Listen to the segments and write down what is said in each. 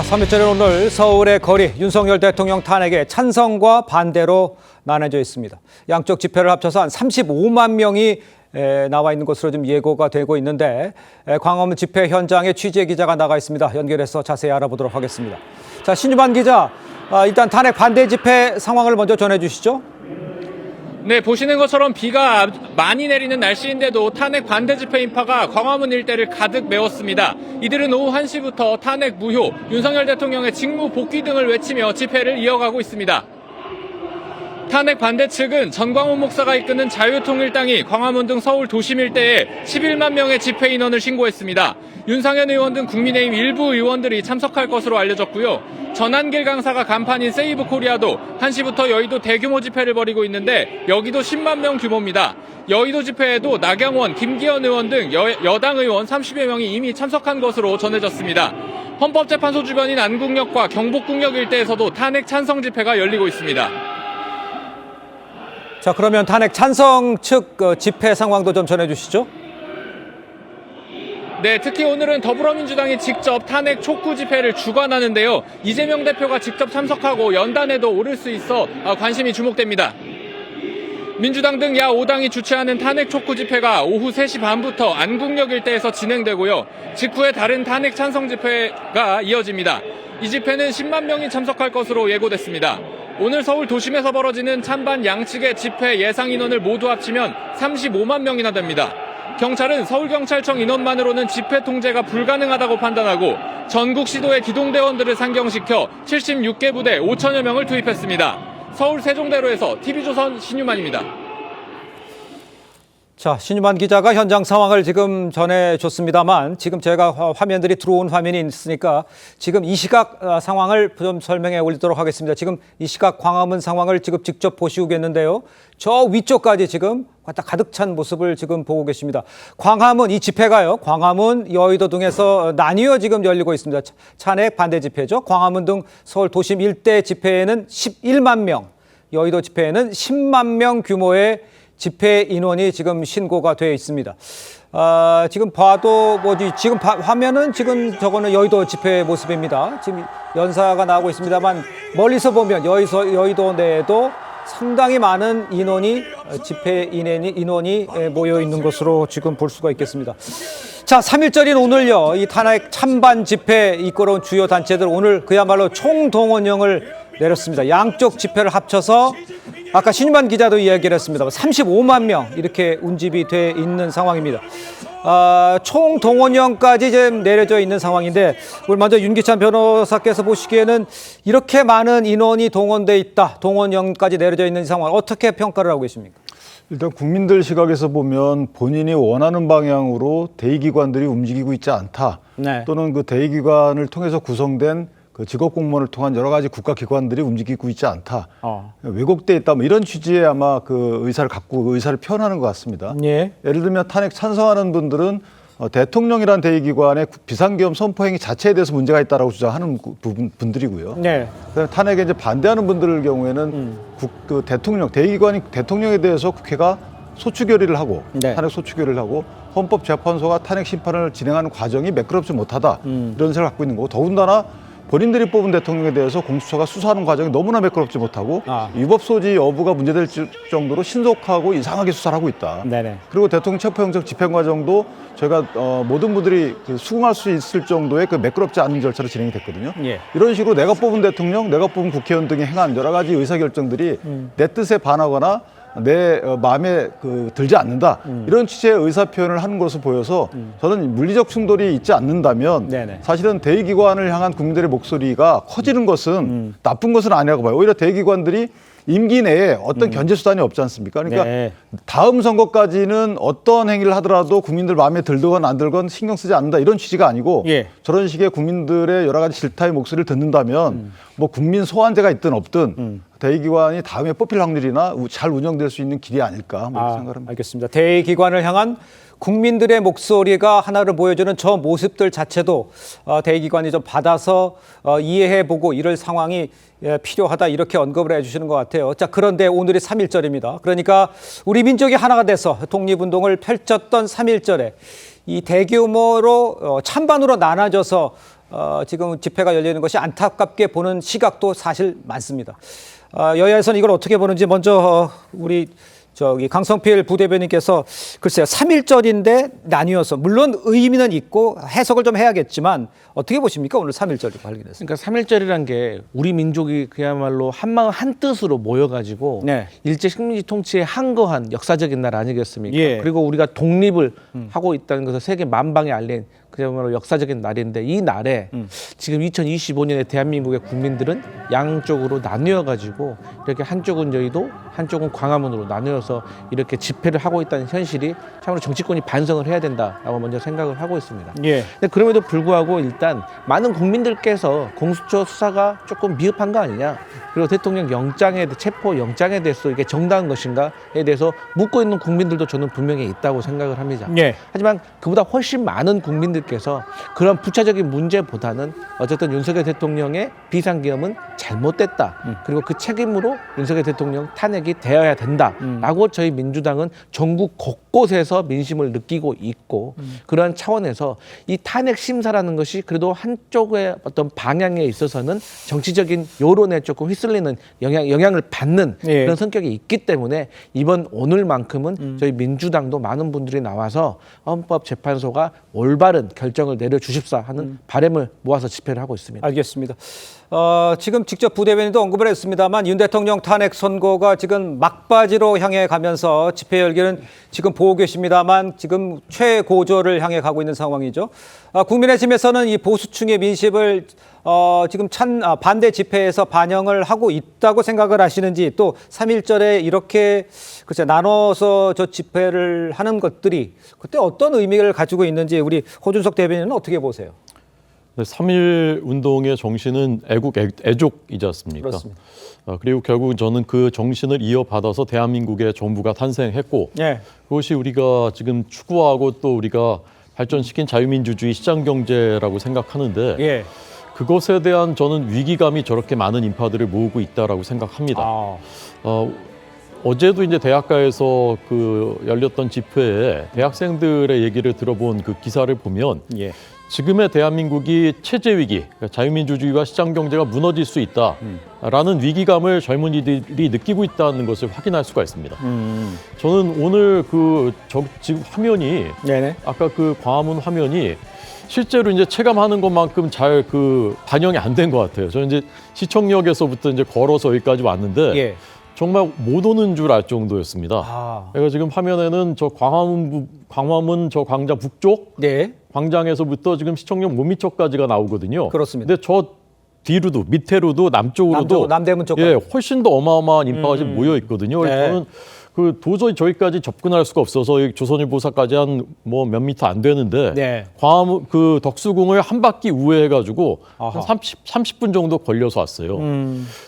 3일절인 오늘 서울의 거리 윤석열 대통령 탄핵에 찬성과 반대로 나눠져 있습니다. 양쪽 집회를 합쳐서 한 35만 명이 나와 있는 것으로 좀 예고가 되고 있는데 광화문 집회 현장에 취재 기자가 나가 있습니다. 연결해서 자세히 알아보도록 하겠습니다. 자, 신유반 기자, 일단 탄핵 반대 집회 상황을 먼저 전해주시죠. 네, 보시는 것처럼 비가 많이 내리는 날씨인데도 탄핵 반대 집회 인파가 광화문 일대를 가득 메웠습니다. 이들은 오후 1시부터 탄핵 무효, 윤석열 대통령의 직무 복귀 등을 외치며 집회를 이어가고 있습니다. 탄핵 반대 측은 전광훈 목사가 이끄는 자유통일당이 광화문 등 서울 도심 일대에 11만 명의 집회 인원을 신고했습니다. 윤상현 의원 등 국민의힘 일부 의원들이 참석할 것으로 알려졌고요. 전한길 강사가 간판인 세이브 코리아도 1시부터 여의도 대규모 집회를 벌이고 있는데 여기도 10만 명 규모입니다. 여의도 집회에도 나경원, 김기현 의원 등 여당 의원 30여 명이 이미 참석한 것으로 전해졌습니다. 헌법재판소 주변인 안국역과 경복궁역 일대에서도 탄핵 찬성 집회가 열리고 있습니다. 자, 그러면 탄핵 찬성 측 집회 상황도 좀 전해주시죠. 네, 특히 오늘은 더불어민주당이 직접 탄핵 촉구 집회를 주관하는데요. 이재명 대표가 직접 참석하고 연단에도 오를 수 있어 관심이 주목됩니다. 민주당 등 야 5당이 주최하는 탄핵 촉구 집회가 오후 3시 반부터 안국역 일대에서 진행되고요. 직후에 다른 탄핵 찬성 집회가 이어집니다. 이 집회는 10만 명이 참석할 것으로 예고됐습니다. 오늘 서울 도심에서 벌어지는 찬반 양측의 집회 예상 인원을 모두 합치면 35만 명이나 됩니다. 경찰은 서울경찰청 인원만으로는 집회 통제가 불가능하다고 판단하고 전국 시도의 기동대원들을 상경시켜 76개 부대 5천여 명을 투입했습니다. 서울 세종대로에서 TV조선 신유만입니다. 자, 신유만 기자가 현장 상황을 지금 전해줬습니다만 지금 제가 화면들이 들어온 화면이 있으니까 지금 이 시각 상황을 좀 설명해 올리도록 하겠습니다. 지금 이 시각 광화문 상황을 지금 직접 보시겠는데요. 저 위쪽까지 지금 가득 찬 모습을 지금 보고 계십니다. 광화문 이 집회가요. 광화문, 여의도 등에서 나뉘어 지금 열리고 있습니다. 탄핵 반대 집회죠. 광화문 등 서울 도심 일대 집회에는 11만 명, 여의도 집회에는 10만 명 규모의 집회 인원이 지금 신고가 되어 있습니다. 지금 봐도 지금 화면은 지금 저거는 여의도 집회 모습입니다. 지금 연사가 나오고 있습니다만 멀리서 보면 여의도 내에도 상당히 많은 인원이 집회 인원이 모여 있는 것으로 지금 볼 수가 있겠습니다. 자, 3일절인 오늘요. 이 탄핵 찬반 집회 이끌어온 주요 단체들 오늘 그야말로 총동원령을 내렸습니다. 양쪽 집회를 합쳐서 아까 신유만 기자도 이야기를 했습니다. 35만 명 이렇게 운집이 돼 있는 상황입니다. 총동원령까지 지금 내려져 있는 상황인데 우리 먼저 윤기찬 변호사께서 보시기에는 이렇게 많은 인원이 동원돼 있다. 동원령까지 내려져 있는 상황 어떻게 평가를 하고 계십니까? 일단 국민들 시각에서 보면 본인이 원하는 방향으로 대의기관들이 움직이고 있지 않다. 네. 또는 그 대의기관을 통해서 구성된 그 직업공무원을 통한 여러 가지 국가기관들이 움직이고 있지 않다. 왜곡돼 있다. 뭐 이런 취지의 아마 그 의사를 갖고 의사를 표현하는 것 같습니다. 예. 예를 들면 탄핵 찬성하는 분들은 대통령이란 대의기관의 비상계엄 선포행위 자체에 대해서 문제가 있다라고 주장하는 분들이고요. 네. 탄핵에 이제 반대하는 분들 경우에는 그 대통령, 대의기관이 대통령에 대해서 국회가 소추 결의를 하고 네. 탄핵 소추 결의를 하고 헌법재판소가 탄핵 심판을 진행하는 과정이 매끄럽지 못하다. 이런 생각을 갖고 있는 거고 더군다나 본인들이 뽑은 대통령에 대해서 공수처가 수사하는 과정이 너무나 매끄럽지 못하고 위법 소지 여부가 문제될 정도로 신속하고 이상하게 수사를 하고 있다. 네네. 그리고 대통령 체포영장 집행 과정도 저희가 모든 분들이 수긍할 수 있을 정도의 그 매끄럽지 않은 절차로 진행이 됐거든요. 예. 이런 식으로 내가 뽑은 대통령, 내가 뽑은 국회의원 등이 행한 여러 가지 의사결정들이 내 뜻에 반하거나 내 마음에 들지 않는다. 이런 취지의 의사표현을 하는 것으로 보여서 저는 물리적 충돌이 있지 않는다면 네네. 사실은 대의기관을 향한 국민들의 목소리가 커지는 것은 나쁜 것은 아니라고 봐요. 오히려 대의기관들이 임기 내에 어떤 견제수단이 없지 않습니까? 그러니까 네. 다음 선거까지는 어떤 행위를 하더라도 국민들 마음에 들건 안 들건 신경 쓰지 않는다 이런 취지가 아니고 예. 저런 식의 국민들의 여러 가지 질타의 목소리를 듣는다면 뭐 국민 소환제가 있든 없든 대의기관이 다음에 뽑힐 확률이나 잘 운영될 수 있는 길이 아닐까 뭐 생각합니다. 알겠습니다. 대의기관을 향한 국민들의 목소리가 하나를 보여주는 저 모습들 자체도 대의기관이 좀 받아서 이해해보고 이럴 상황이 필요하다 이렇게 언급을 해주시는 것 같아요. 자, 그런데 오늘이 3.1절입니다. 그러니까 우리 민족이 하나가 돼서 독립운동을 펼쳤던 3.1절에 이 대규모로 찬반으로 나눠져서 지금 집회가 열리는 것이 안타깝게 보는 시각도 사실 많습니다. 여야에서는 이걸 어떻게 보는지 먼저 우리 강성필 부대변인께서 글쎄요, 3.1절인데 나뉘어서 물론 의미는 있고 해석을 좀 해야겠지만 어떻게 보십니까? 오늘 3.1절이 발견됐습니다. 그러니까 3.1절이란 게 우리 민족이 그야말로 한마음 한뜻으로 모여가지고 네. 일제 식민지 통치에 항거한 역사적인 날 아니겠습니까? 예. 그리고 우리가 독립을 하고 있다는 것을 세계 만방에 알린 그야말로 역사적인 날인데 이 날에 지금 2025년에 대한민국의 국민들은 양쪽으로 나뉘어가지고 이렇게 한쪽은 여의도 한쪽은 광화문으로 나뉘어서 이렇게 집회를 하고 있다는 현실이 참으로 정치권이 반성을 해야 된다라고 먼저 생각을 하고 있습니다. 예. 근데 그럼에도 불구하고 일단 많은 국민들께서 공수처 수사가 조금 미흡한 거 아니냐, 그리고 대통령 체포 영장에 대해서 이게 정당한 것인가에 대해서 묻고 있는 국민들도 저는 분명히 있다고 생각을 합니다. 예. 하지만 그보다 훨씬 많은 국민들께서 그런 부차적인 문제보다는 어쨌든 윤석열 대통령의 비상계엄은 잘못됐다. 그리고 그 책임으로 윤석열 대통령 탄핵이 되어야 된다라고 저희 민주당은 전국 곳곳에서 민심을 느끼고 있고 그러한 차원에서 이 탄핵 심사라는 것이 그래도 한쪽의 어떤 방향에 있어서는 정치적인 여론에 조금 휘둘리는 영향을 받는 예. 그런 성격이 있기 때문에 오늘만큼은 저희 민주당도 많은 분들이 나와서 헌법재판소가 올바른 결정을 내려주십사 하는 바람을 모아서 집회를 하고 있습니다. 알겠습니다. 지금 직접 부대변인도 언급을 했습니다만 윤 대통령 탄핵 선고가 지금 막바지로 향해 가면서 집회 열기는 지금 보고 계십니다만 지금 최고조를 향해 가고 있는 상황이죠. 국민의힘에서는 이 보수층의 민심을 지금 반대 집회에서 반영을 하고 있다고 생각을 하시는지, 또 3.1절에 이렇게 글쎄 나눠서 저 집회를 하는 것들이 그때 어떤 의미를 가지고 있는지 우리 호준석 대변인은 어떻게 보세요? 네, 3.1 운동의 정신은 애족이지 않습니까? 그렇습니다. 그리고 결국 저는 그 정신을 이어받아서 대한민국의 정부가 탄생했고 예. 그것이 우리가 지금 추구하고 또 우리가 발전시킨 자유민주주의 시장경제라고 생각하는데 예. 그것에 대한 저는 위기감이 저렇게 많은 인파들을 모으고 있다라고 생각합니다. 어제도 이제 대학가에서 그 열렸던 집회에 대학생들의 얘기를 들어본 그 기사를 보면 예. 지금의 대한민국이 체제 위기, 그러니까 자유민주주의와 시장경제가 무너질 수 있다라는 위기감을 젊은이들이 느끼고 있다는 것을 확인할 수가 있습니다. 저는 오늘 지금 화면이 네네. 아까 그 광화문 화면이 실제로 이제 체감하는 것만큼 잘 반영이 안 된 것 같아요. 저는 이제 시청역에서부터 이제 걸어서 여기까지 왔는데 예. 정말 못 오는 줄 알 정도였습니다. 그래서 지금 화면에는 저 광화문 저 광장 북쪽 네. 광장에서부터 지금 시청역 문미처까지가 나오거든요. 그렇습니다. 근데 저 뒤로도 밑으로도 남쪽으로도 남대문 쪽까지. 예, 훨씬 더 어마어마한 인파가 지금 모여 있거든요. 그래서 네. 저는 도저히 저기까지 접근할 수가 없어서 조선일보사까지 한 몇 미터 안 되는데 네. 광화문 덕수궁을 한 바퀴 우회해가지고 한 30분 정도 걸려서 왔어요.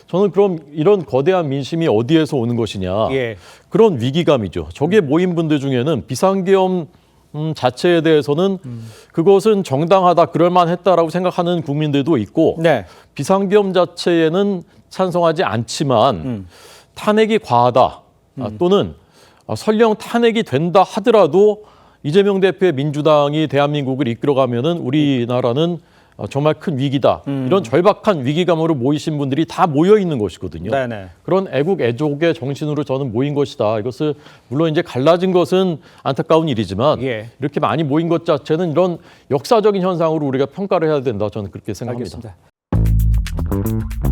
저는 그럼 이런 거대한 민심이 어디에서 오는 것이냐? 예. 그런 위기감이죠. 저기에 모인 분들 중에는 비상계엄 자체에 대해서는 그것은 정당하다, 그럴만했다라고 생각하는 국민들도 있고 네. 비상계엄 자체에는 찬성하지 않지만 탄핵이 과하다 또는 설령 탄핵이 된다 하더라도 이재명 대표의 민주당이 대한민국을 이끌어가면은 우리나라는 정말 큰 위기다. 이런 절박한 위기감으로 모이신 분들이 다 모여 있는 것이거든요. 네네. 그런 애국의 정신으로 저는 모인 것이다. 이것을 물론 이제 갈라진 것은 안타까운 일이지만 예. 이렇게 많이 모인 것 자체는 이런 역사적인 현상으로 우리가 평가를 해야 된다. 저는 그렇게 생각합니다. 알겠습니다.